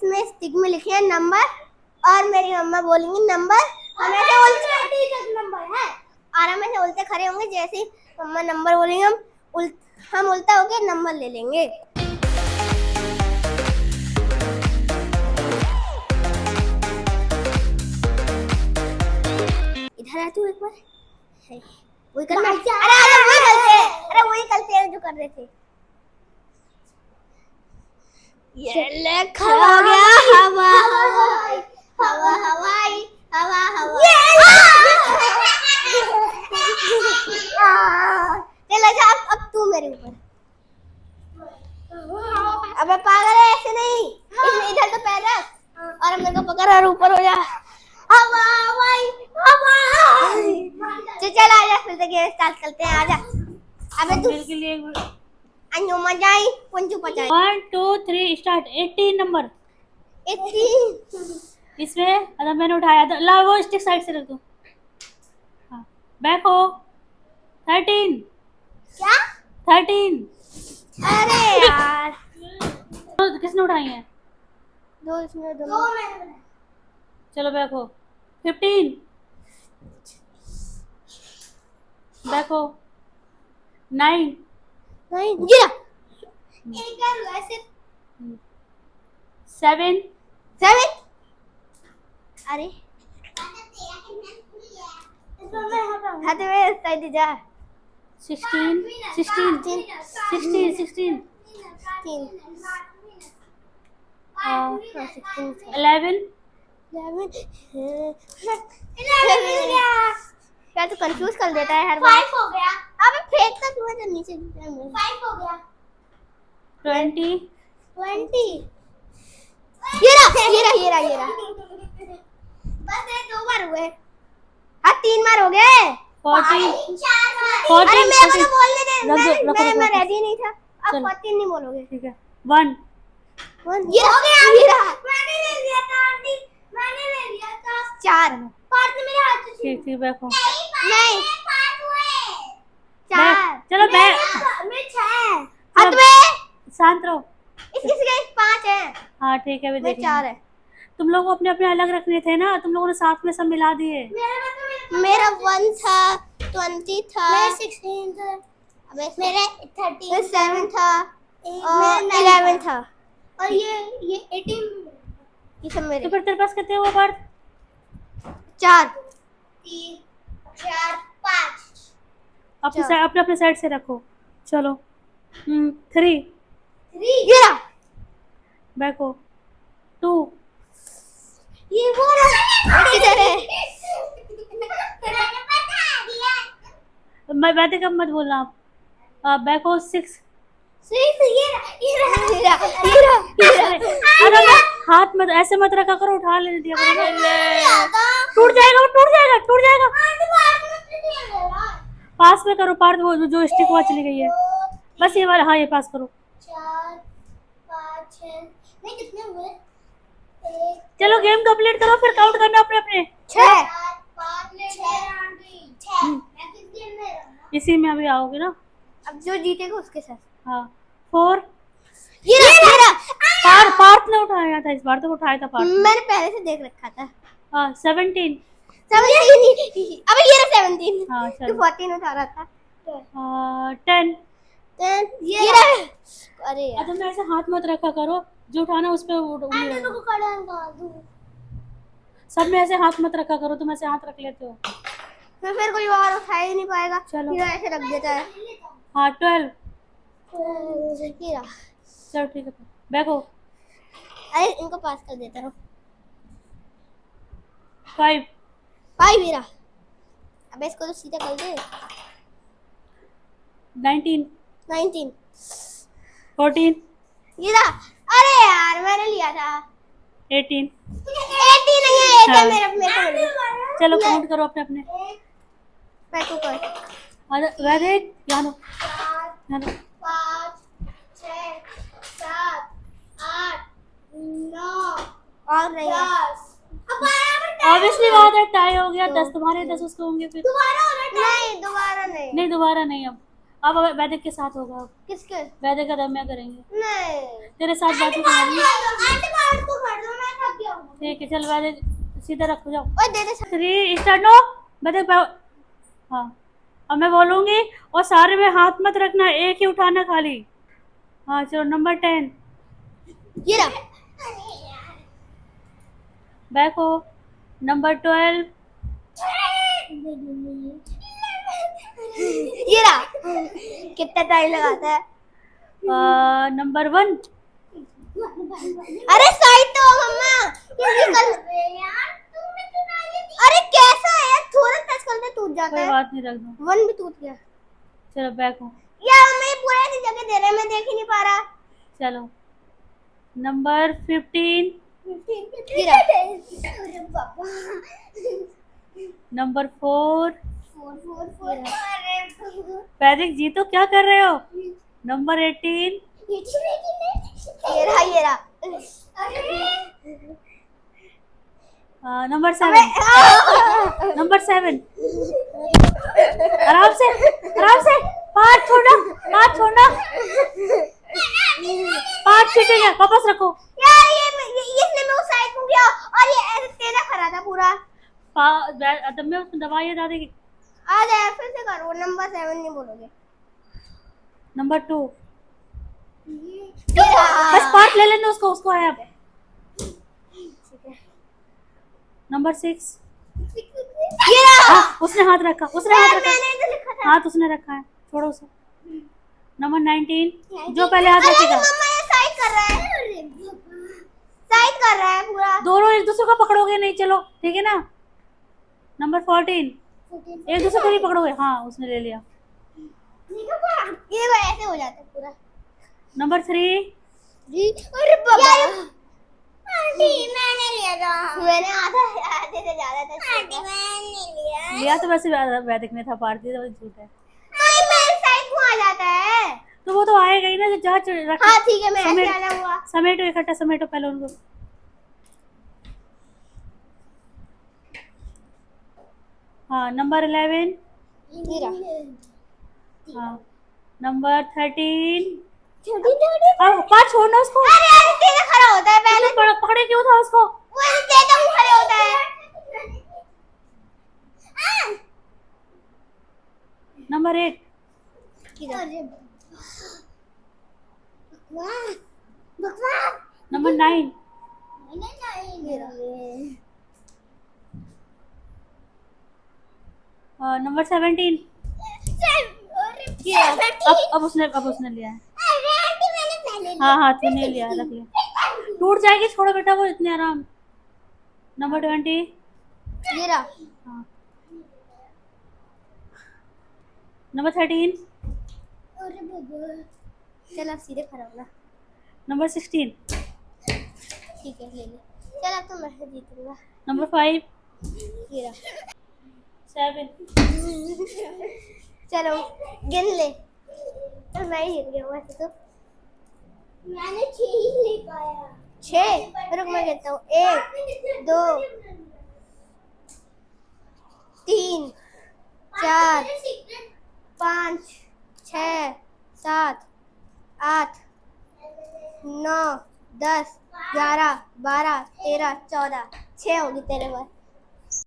इसमें स्टिक में लिखे हैं नंबर और मेरी मम्मा बोलेंगी नंबर, हम ऐसे उल्टे नंबर है और हम ऐसे उल्टे खड़े होंगे, जैसे ही मम्मा नंबर बोलेंगे हम उल्टा होके नंबर ले लेंगे। इधर आ तू एक बार, वही करना। अरे वही करते हैं जो कर रहे थे। ये लिखा हो गया हवा हवाई हवा हवाई हवा हवाई। चल अच्छा, अब तू मेरे ऊपर। अबे पागल है, ऐसे नहीं, इसमें इधर तो पैर रख और मेरे को पकड़ और ऊपर हो जा। हवा हवाई हवा हवाई। चल आजा, फिर से गेम स्टार्ट करते हैं, आजा। अबे तू के लिए अन्यो मजाई पंचू पचाई। 1 2 3 स्टार्ट। 18 नंबर 18 इसमें अगर मैंने उठाया तो ला वो स्टिक साइड से रख दो। हाँ बैक हो। 13 क्या 13 अरे यार तो किसने उठाई है? दो इसमें दो मैंने। चलो बैक हो। 15 बैक हो। 9 नहीं गिरा एक बार ऐसे। 7 7 अरे हाथ में साइड जा। 16 16 16 16 11 क्या तू कंफ्यूज कर देता है हर बार। 5 हो गया। अबे फेंकता तू है तो नीचे 5 हो गया। 20 ये रहा बस ये 2 बार हुए। हाँ 3 बार हो गए। 40 अरे मेरे को तो बोलने दे, मैं रखो। रेडी नहीं था। अब चलो। 14 नहीं बोलोगे। ठीक है 1 ये हो गया। ये रहा। मैंने ले लिया था आंटी, मैंने ले लिया था। 4 पार्ट मेरे हाथ से ठीक ठीक बैक हो। नहीं पार्ट हुए 4। चलो बैक मैं 6 हाथ में शांत रहो। इसके 5 है। हाँ ठीक है अभी मैं देख 4 है। तुम लोग को अपने अपने अलग रखने थे ना, तुम लोगों ने साथ में सब मिला दिए। मेरा 1 था, 20 था, मेरा 16 था, अबे मेरा 13 7 था और 11 था और ये 18 ये सब मेरे। तो फिर तेरे पास कितने हुए पार्ट? 4 3 4 5 अपने अपने अपने साइड से रखो। चलो 3 ये रहा। बैक हो। 2 ये वो किधर है? मैं बैठे कब मत बोलना आप। बैक हो। 6 अरे हाथ मत ऐसे मत रखा करो, उठा ले दिया करो। टूट जाएगा वो, टूट जाएगा टूट जाएगा। पास में करो पार्ट, वो जो स्टिक वहाँ चली गई है बस ये वाला। हाँ ये पास करो। 4 5 6 नहीं कितने हुए? चलो गेम कंप्लीट करो, फिर काउंट करना अपने अपने। 6 इसी में अभी आओगे ना। अब जो जीतेगा उसके साथ। हाँ 4 ये रहा। पार्ट ने उठाया था इस बार, तो उठाया था पार्ट। मैंने पहले से देख रखा था। हाँ 17 अबे ये रहा 17। हाँ तू चलो 14 उठा रहा था। 10 ये रहा। अरे यार तुम ऐसे हाथ मत रखा करो, जो उठाना उस पे सब में ऐसे हाथ मत रखा करो, तुम ऐसे हाथ रख लेते हो। तो फिर कोई और उठा ही नहीं पाएगा। चलो। फिर ऐसे रख देता है। हाँ 12 ये रहा। चलो ठीक है बैक हो। अरे इनको पास कर देता हूँ। 5 ये रहा। अबे इसको तो सीधा कर दे। 19 14 ये रहा। अरे यार मैंने लिया था। 18 नहीं है, 8 है मेरे मेरे को। चलो काउंट करो अपने अपने। मैं तो कर वैसे यहाँ लो 5 6 7 8 9 और नहीं 10। ऑब्वियसली बात है, टाई हो गया। 10 तुम्हारे 10 उसके होंगे फिर। दोबारा नहीं दोबारा नहीं। अब वैदिक के साथ होगा। किसके? वैदिक का दमिया करेंगे। नहीं तेरे साथ बातें करेंगे। ठीक है चल वैदिक सीधा रखो जाओ। ओए दे दे 3 स्टार्ट नो। वैदिक हाँ अब मैं बोलूंगी और सारे में हाथ मत रखना, एक ही उठाना खाली। हाँ चलो नंबर 10 ये रहा बैक हो। नंबर 12 ये रहा कितना टाइम लगाता है। नंबर 1 अरे साइड तो हो मम्मा किसी कल अरे कैसा है यार, थोड़ा टच करते टूट जाता कोई है। बात नहीं रख दो। वन भी टूट गया चलो बैक हो। यार मम्मा ये पूरा ऐसी जगह दे रहे हैं, मैं देख ही नहीं पा रहा। चलो नंबर 15 ये रहा अरे बाबा नंबर 4 4 वैदिक जी तो क्या कर रहे हो। नंबर 18 ये रहा नंबर 7 नंबर 7 आराम से पाँच छोड़ना पाँच छूटेगा वापस रखो। यार ये इसने मैं उस साइड को गया और ये ऐसे तेरा खड़ा था पूरा। तब मैं उसमें दवाई डाल देगी। आ जाए फिर से करो, नंबर 7 नहीं बोलोगे। नंबर 2 ये रहा। बस पार्ट ले लेना उसको है अब। नंबर 6 ये रहा। उसने हाथ रखा मैंने तो लिखा था। हाथ उसने रखा है छोड़ो उसे। नंबर 19 जो पहले हाथ अरे रखेगा। मम्मा ये साइड कर रहा है पूरा। दोनों एक दूसरे को पकड़ोगे नहीं, चलो ठीक है ना। नंबर 14 एक दूसरे को नहीं पकड़ोगे। हाँ उसने ले लिया। ये वो ऐसे हो जाता है पूरा। नंबर 3 जी अरे बाबा आंटी मैंने लिया था। मैंने आधे से ज्यादा था। आंटी मैंने लिया तो वैसे वैदिक ने था, पार्ट दिया तो झूठ है। नहीं मेरे साइड को आ जाता है। तो वो तो आएगा ही ना जो जहाँ रखा। हाँ ठीक है मैं ऐसे आना हुआ। समेटो इकट्ठा समेटो पहले उनको। हाँ नंबर 11 हाँ नंबर 13 अब पाँच छोड़ना उसको। अरे तेरा खड़ा होता है पहले। पकड़े क्यों था उसको। वो तेरा मुंह खड़े होता है। नंबर 8 नंबर 9 नंबर 17 अब उसने लिया है। हाँ तूने लिया, रख लिया। टूट जाएगी, छोड़ो बेटा वो इतने आराम। नंबर 20 ये रहा। हाँ नंबर 13 चल अब सीधे खड़ा होना। नंबर 16 ठीक है ले ले। चल अब तो मैं जीतूंगा। नंबर 5 ये रहा 7 चलो गिन ले। तो मैं ही जीत गया वैसे तो। मैंने 6 ही ले पाया। 6 रुक मैं गिनता हूँ। 1 2 3 4 5 6 7 8 9 10 11 12 13 14 6 होगी तेरे पास।